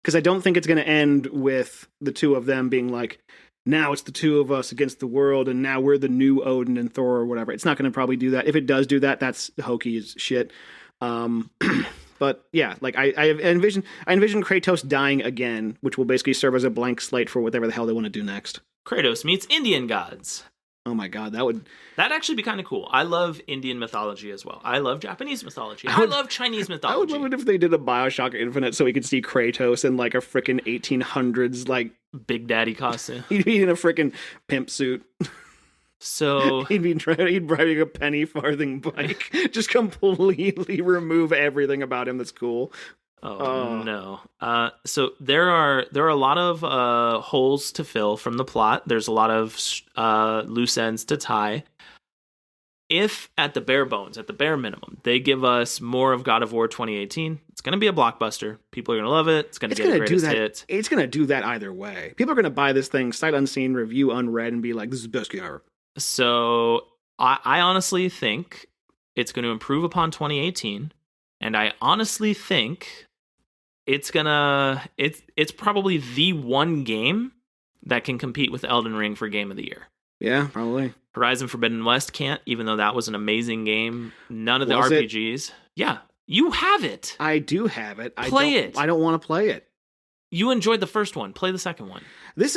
because I don't think it's going to end with the two of them being like, now it's the two of us against the world, and now we're the new Odin and Thor or whatever. It's not going to probably do that. If it does do that, that's hokey as shit. But yeah, like I envision Kratos dying again, which will basically serve as a blank slate for whatever the hell they want to do next. Kratos meets Indian gods. Oh my god, that'd actually be kind of cool. I love Indian mythology as well. I love Japanese mythology. I love Chinese mythology. I would love it if they did a BioShock Infinite so we could see Kratos in like a freaking 1800s like Big Daddy costume. He'd be in a freaking pimp suit. So he'd driving a penny farthing bike. Just completely remove everything about him that's cool. No. So there are a lot of holes to fill from the plot. There's a lot of loose ends to tie. If at the bare bones, at the bare minimum, they give us more of God of War 2018, it's going to be a blockbuster. People are going to love it. It's going to get a greatest hit. It's going to do that either way. People are going to buy this thing sight unseen, review unread, and be like, this is the best game ever. So I honestly think it's going to improve upon 2018, and I honestly think it's probably the one game that can compete with Elden Ring for Game of the Year. Yeah, probably. Horizon Forbidden West can't, even though that was an amazing game. None of the RPGs. Yeah, you have it. I do have it. Play it. I don't want to play it. You enjoyed the first one. Play the second one.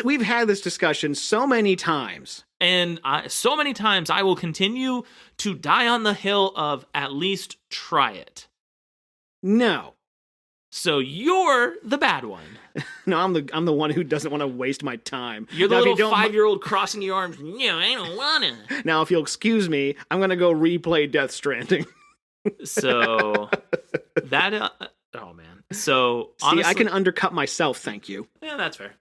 We've had this discussion so many times. And so many times I will continue to die on the hill of at least try it. No. So you're the bad one. No, I'm the one who doesn't want to waste my time. You're the little 5-year-old crossing your arms. No, I don't wanna. Now, if you'll excuse me, I'm gonna go replay Death Stranding. So that. Oh man. So honestly, I can undercut myself. Thank you. Yeah, that's fair.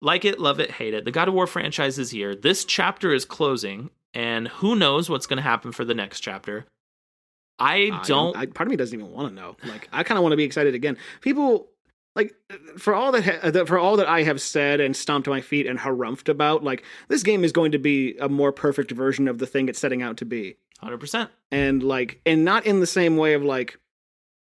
Like it, love it, hate it. The God of War franchise is here. This chapter is closing, and who knows what's going to happen for the next chapter. Part of me doesn't even want to know. Like, I kind of want to be excited again. People, like, for all that I have said and stomped my feet and harumphed about, like, this game is going to be a more perfect version of the thing it's setting out to be. 100%. And not in the same way of like,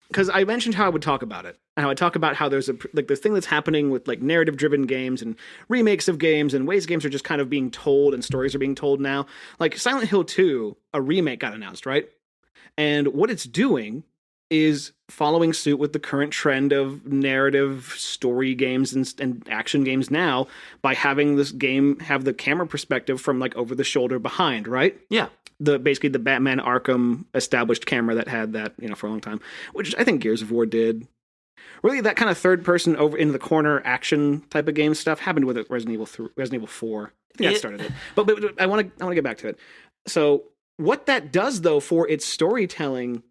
because I mentioned how I would talk about it. How I talk about how there's this thing that's happening with like narrative-driven games and remakes of games and ways games are just kind of being told and stories are being told now. Like Silent Hill 2, a remake got announced, right? And what it's doing is following suit with the current trend of narrative story games and action games now by having this game have the camera perspective from like over the shoulder behind, right? Yeah. Basically the Batman Arkham established camera that had that, for a long time, which I think Gears of War did. Really, that kind of third person over into the corner action type of game stuff happened with Resident Evil 4. I think that started it. But I want to get back to it. So what that does though for its storytelling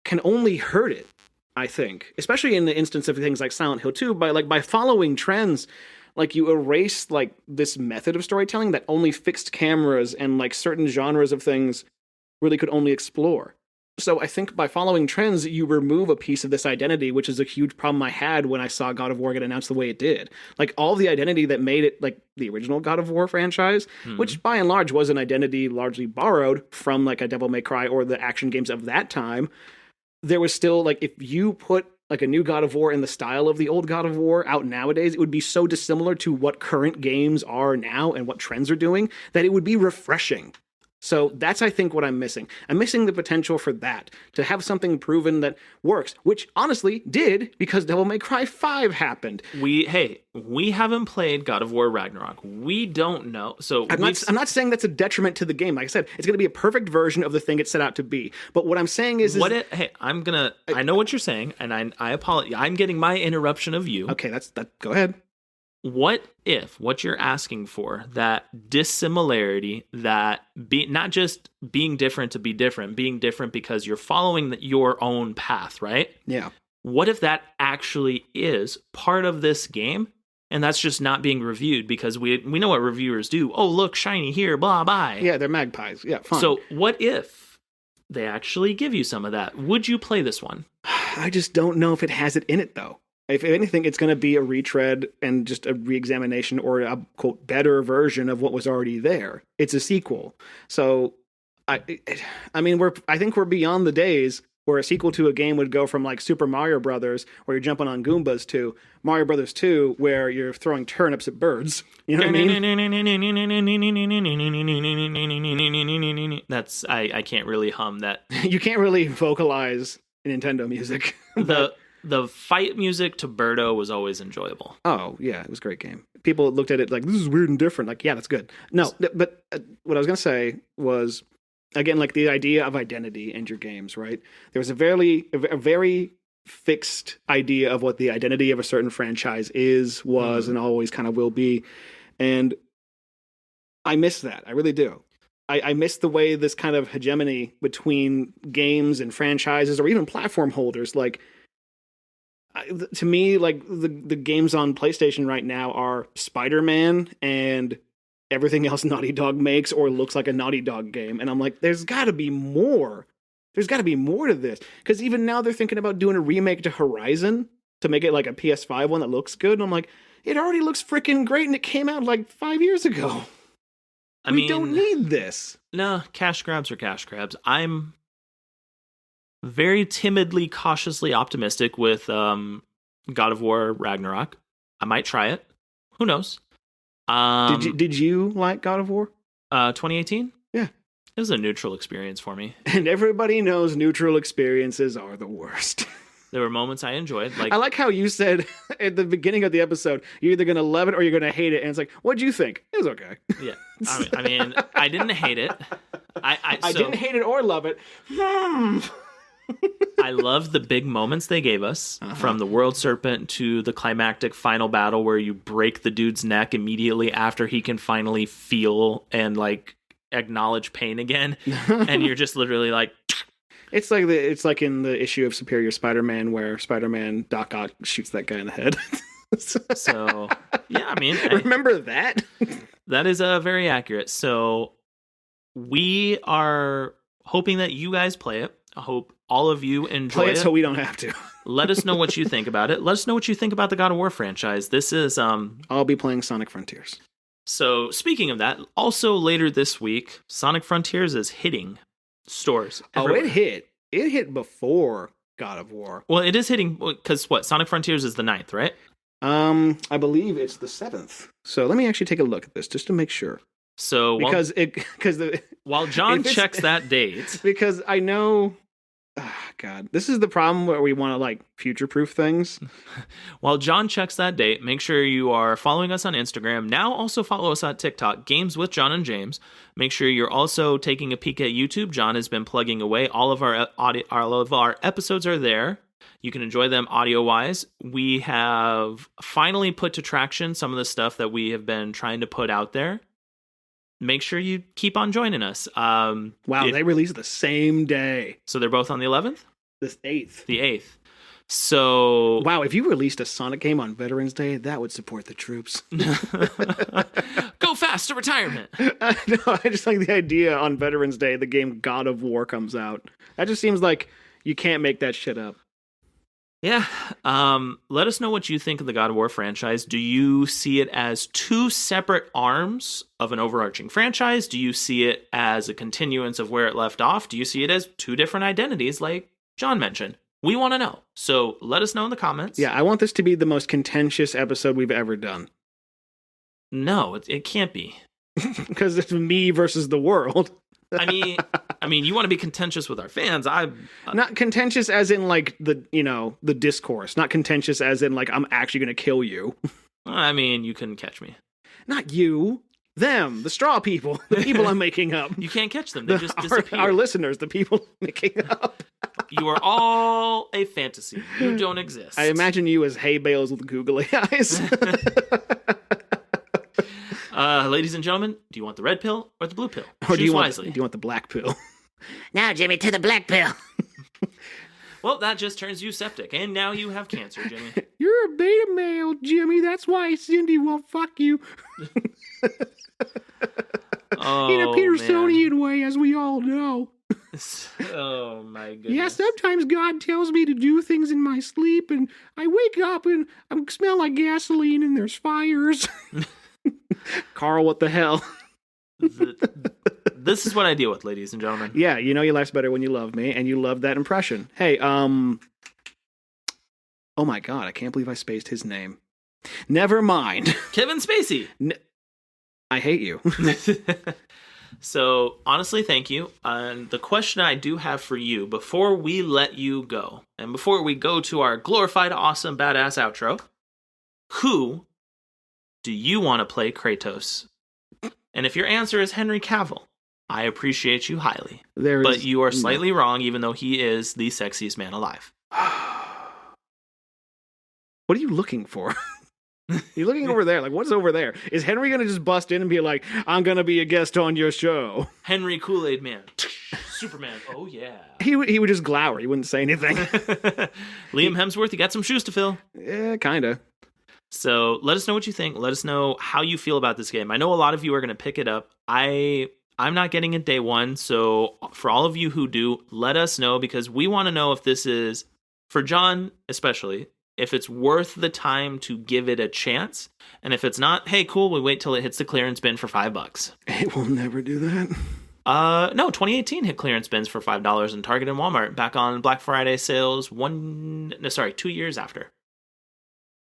can only hurt it, I think, especially in the instance of things like Silent Hill 2 by following trends. Like you erase like this method of storytelling that only fixed cameras and like certain genres of things really could only explore. So I think by following trends, you remove a piece of this identity, which is a huge problem I had when I saw God of War get announced the way it did. Like all the identity that made it like the original God of War franchise, which by and large was an identity largely borrowed from like a Devil May Cry or the action games of that time. There was still like, if you put like a new God of War in the style of the old God of War out nowadays, it would be so dissimilar to what current games are now and what trends are doing that it would be refreshing. So that's, I think, what I'm missing. I'm missing the potential for that, to have something proven that works, which honestly did because Devil May Cry 5 happened. We haven't played God of War Ragnarok. We don't know. So I'm not saying that's a detriment to the game. Like I said, it's going to be a perfect version of the thing it set out to be. But what I'm saying is I know what you're saying, and I apologize. I'm getting my interruption of you. Okay, go ahead. What if what you're asking for, that dissimilarity, that not just being different to be different, being different because you're following your own path, right? Yeah. What if that actually is part of this game and that's just not being reviewed because we know what reviewers do. Oh, look, shiny here, blah, blah. Yeah, they're magpies. Yeah, fine. So what if they actually give you some of that. Would you play this one? I just don't know if it has it in it, though. If anything, it's going to be a retread and just a re-examination or a, quote, better version of what was already there. It's a sequel. So, I mean, I think we're beyond the days where a sequel to a game would go from like Super Mario Brothers, where you're jumping on Goombas, to Mario Brothers 2, where you're throwing turnips at birds. You know what I mean? That's I can't really hum that. You can't really vocalize Nintendo music. The fight music to Birdo was always enjoyable. Oh, yeah, it was a great game. People looked at it like, this is weird and different. Like, yeah, that's good. No, but what I was going to say was, again, like the idea of identity in your games, right? There was a very fixed idea of what the identity of a certain franchise was, and always kind of will be. And I miss that. I really do. I miss the way this kind of hegemony between games and franchises, or even platform holders, like, to me, like the games on PlayStation right now are Spider-Man and everything else Naughty Dog makes or looks like a Naughty Dog game. And I'm like, there's got to be more. There's got to be more to this. Because even now they're thinking about doing a remake to Horizon to make it like a PS5 one that looks good. And I'm like, it already looks freaking great and it came out like 5 years ago. We don't need this. No, cash grabs are cash grabs. I'm very timidly, cautiously optimistic with God of War Ragnarok. I might try it. Who knows? Did you like God of War? 2018? Yeah. It was a neutral experience for me. And everybody knows neutral experiences are the worst. There were moments I enjoyed. Like, I like how you said at the beginning of the episode, you're either going to love it or you're going to hate it. And it's like, what'd you think? It was okay. Yeah. I mean, I didn't hate it. I didn't hate it or love it. I love the big moments they gave us, from the World Serpent to the climactic final battle where you break the dude's neck immediately after he can finally feel and like acknowledge pain again, and you're just literally like. It's like in the issue of Superior Spider-Man where Spider-Man Doc Ock shoots that guy in the head. So yeah, I mean, remember that? That is very accurate. So we are hoping that you guys play it. I hope all of you enjoy it so we don't have to. Let us know what you think about it. Let us know what you think about the God of War franchise. This is I'll be playing Sonic Frontiers. So speaking of that, also later this week, Sonic Frontiers is hitting stores everywhere. It hit before God of War. Well, it is hitting because what? Sonic Frontiers is the 9th, right? I believe it's the 7th. So let me actually take a look at this just to make sure. So while John checks that date, because I know, God, this is the problem where we want to like future-proof things. While John checks that date, make sure you are following us on Instagram. Now also follow us on TikTok, Games with John and James. Make sure you're also taking a peek at YouTube. John has been plugging away. All of our episodes are there. You can enjoy them audio-wise. We have finally put to traction some of the stuff that we have been trying to put out there. Make sure you keep on joining us. Wow, they released the same day. So they're both on the 11th? The 8th. The 8th. So... Wow, if you released a Sonic game on Veterans Day, that would support the troops. Go fast to retirement. I just like the idea on Veterans Day, the game God of War comes out. That just seems like you can't make that shit up. Yeah. Let us know what you think of the God of War franchise. Do you see it as two separate arms of an overarching franchise? Do you see it as a continuance of where it left off? Do you see it as two different identities like John mentioned? We want to know. So let us know in the comments. Yeah, I want this to be the most contentious episode we've ever done. No, it can't be. Because it's me versus the world. I mean, you want to be contentious with our fans. Not contentious as in like the discourse. Not contentious as in like I'm actually going to kill you. I mean, you couldn't catch me. Not you. Them, the straw people, the people I'm making up. You can't catch them. They just disappear. Our listeners, the people making up. You are all a fantasy. You don't exist. I imagine you as hay bales with googly eyes. Ladies and gentlemen, do you want the red pill or the blue pill? Or Choose wisely. Do you want the black pill? Now, Jimmy, to the black pill. Well, that just turns you septic, and now you have cancer, Jimmy. You're a beta male, Jimmy. That's why Cindy won't fuck you. Oh, in a Petersonian way, as we all know. Oh my goodness. Yeah, sometimes God tells me to do things in my sleep, and I wake up and I smell like gasoline and there's fires. Carl, what the hell? This is what I deal with, ladies and gentlemen. Yeah, you know your life's better when you love me, and you love that impression. Hey, oh my God, I can't believe I spaced his name. Never mind. Kevin Spacey. I hate you. So, honestly, thank you. And the question I do have for you, before we let you go, and before we go to our glorified, awesome, badass outro, who do you want to play Kratos? And if your answer is Henry Cavill, I appreciate you highly. But you are slightly wrong, even though he is the sexiest man alive. What are you looking for? You're looking over there. Like, what's over there? Is Henry going to just bust in and be like, I'm going to be a guest on your show? Henry Kool-Aid Man. Superman. Oh, yeah. He would just glower. He wouldn't say anything. Liam Hemsworth, you got some shoes to fill. Yeah, kind of. So let us know what you think. Let us know how you feel about this game. I know a lot of you are going to pick it up. I'm not getting it day one. So for all of you who do, let us know, because we want to know if this is, for John especially, if it's worth the time to give it a chance. And if it's not, hey, cool, we wait till it hits the clearance bin for $5. It will never do that. No, 2018 hit clearance bins for $5 in Target and Walmart, back on Black Friday sales 2 years after.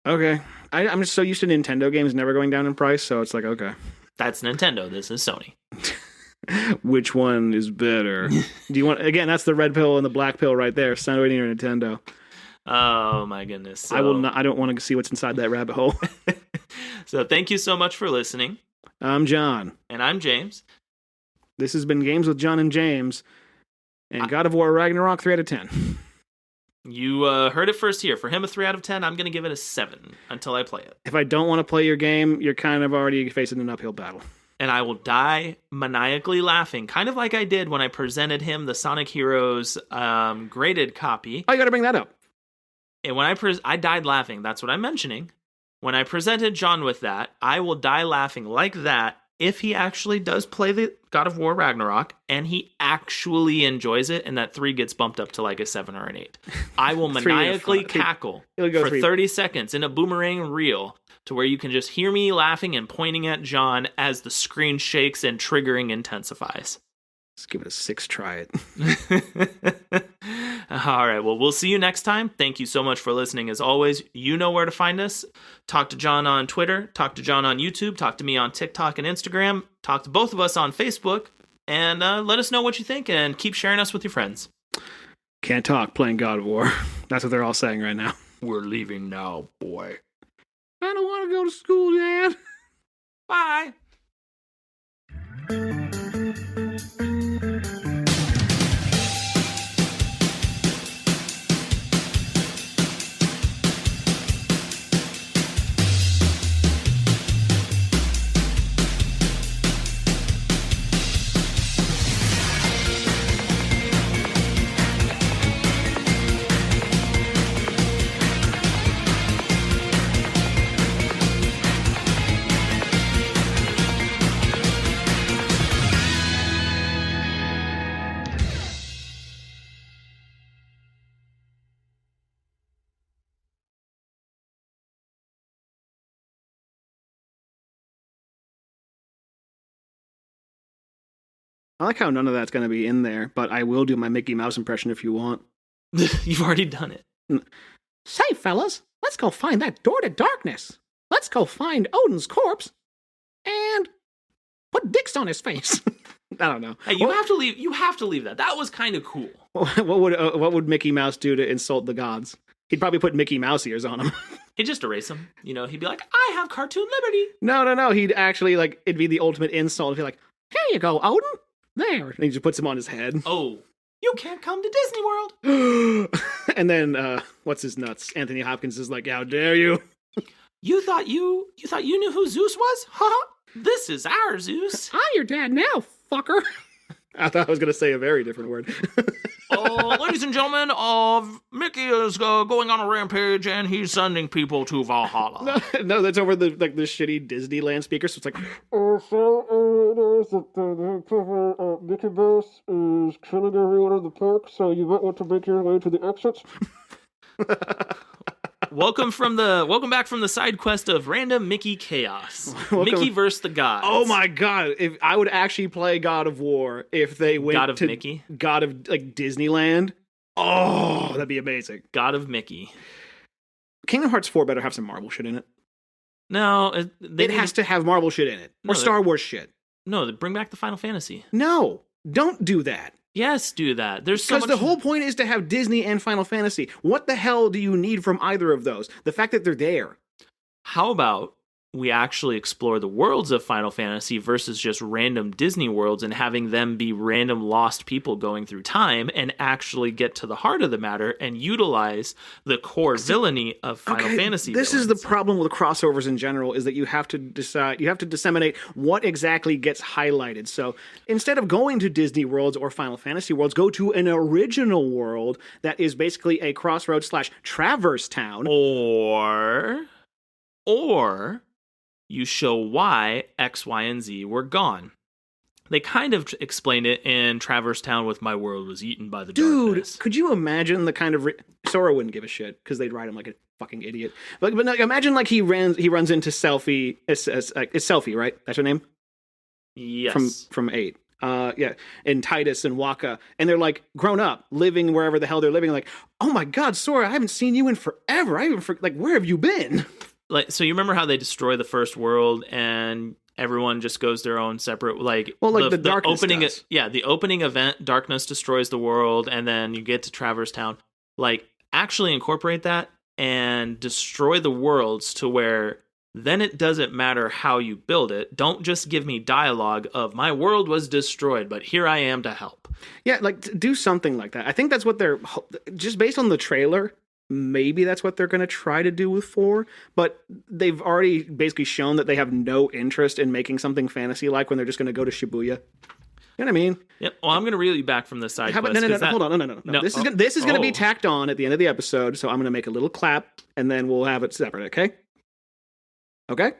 Okay. I'm just so used to Nintendo games never going down in price, so it's like, okay. That's Nintendo. This is Sony. Which one is better? Do you want, again, that's the red pill and the black pill right there. Sony or Nintendo. Oh my goodness. So, I don't want to see what's inside that rabbit hole. So thank you so much for listening. I'm John. And I'm James. This has been Games with John and James. And God of War Ragnarok, 3 out of 10. You heard it first here. For him, a 3 out of 10. I'm going to give it a 7 until I play it. If I don't want to play your game, you're kind of already facing an uphill battle. And I will die maniacally laughing, kind of like I did when I presented him the Sonic Heroes graded copy. Oh, you got to bring that up. And when I died laughing, that's what I'm mentioning. When I presented John with that, I will die laughing like that if he actually does play the God of War Ragnarok and he actually enjoys it, and that 3 gets bumped up to like a 7 or an 8. I will maniacally cackle for 30 seconds in a boomerang reel to where you can just hear me laughing and pointing at John as the screen shakes and triggering intensifies. Let's give it a 6, try it. All right, well, we'll see you next time. Thank you so much for listening. As always, you know where to find us. Talk to John on Twitter, talk to John on YouTube, talk to me on TikTok and Instagram, talk to both of us on Facebook, and let us know what you think, and keep sharing us with your friends. Can't talk, playing God of War. That's what they're all saying right now. We're leaving now, boy. I don't want to go to school, Dad. Bye. I like how none of that's going to be in there, but I will do my Mickey Mouse impression if you want. You've already done it. Say, fellas, let's go find that door to darkness. Let's go find Odin's corpse and put dicks on his face. I don't know. Hey, you have to leave. You have to leave that. That was kind of cool. What would Mickey Mouse do to insult the gods? He'd probably put Mickey Mouse ears on him. He'd just erase them. You know, he'd be like, I have cartoon liberty. No. He'd actually, like, it'd be the ultimate insult. He'd be like, here you go, Odin. There. And he just puts him on his head. Oh, you can't come to Disney World. And then, what's his nuts? Anthony Hopkins is like, how dare you? You thought you knew who Zeus was? Huh? This is our Zeus. I'm your dad now, fucker. I thought I was going to say a very different word. Ladies and gentlemen, Mickey is going on a rampage and he's sending people to Valhalla. No, that's over the shitty Disneyland speaker. So it's like, Mickey Mouse is killing everyone in the park, so you might want to make your way to the exits. Welcome back from the side quest of random Mickey chaos. Mickey versus the gods. Oh my god! If I would actually play God of War, if they went God of to Mickey, God of like Disneyland, oh, that'd be amazing. God of Mickey. Kingdom Hearts 4 better have some Marvel shit in it. No, it has to have Marvel shit in it, or Star Wars shit. No, bring back the Final Fantasy. No, don't do that. Yes, do that. There's so much... Because the whole point is to have Disney and Final Fantasy. What the hell do you need from either of those? The fact that they're there. How about we actually explore the worlds of Final Fantasy versus just random Disney worlds and having them be random lost people going through time and actually get to the heart of the matter and utilize the core villainy of Final Fantasy This villains. is the problem with crossovers in general, is that you have to decide, you have to disseminate what exactly gets highlighted. So instead of going to Disney worlds or Final Fantasy worlds, go to an original world that is basically a crossroads / traverse town. Or you show why X, Y, and Z were gone. They kind of explained it in Traverse Town with "My world was eaten by the darkness." Dude, could you imagine the kind of... Sora wouldn't give a shit, because they'd ride him like a fucking idiot. But no, imagine like he runs into Selphie... It's Selphie, right? That's her name? Yes. From 8. Yeah, and Titus and Waka, and they're like grown up, living wherever the hell they're living. Like, oh my god, Sora, I haven't seen you in forever. Where have you been? Like, so you remember how they destroy the first world and everyone just goes their own separate, the darkness opening does. the opening event, darkness destroys the world, and then you get to Traverse Town. Like, actually incorporate that and destroy the worlds to where then it doesn't matter how you build it. Don't just give me dialogue of "my world was destroyed, but here I am to help." Yeah, like do something like that. I think that's what they're just based on the trailer. Maybe that's what they're going to try to do with 4, but they've already basically shown that they have no interest in making something fantasy-like when they're just going to go to Shibuya. You know what I mean? Yep. Well, I'm going to reel you back from the side quest. No, hold on. No. This is going to be tacked on at the end of the episode, so I'm going to make a little clap, and then we'll have it separate, okay? Okay?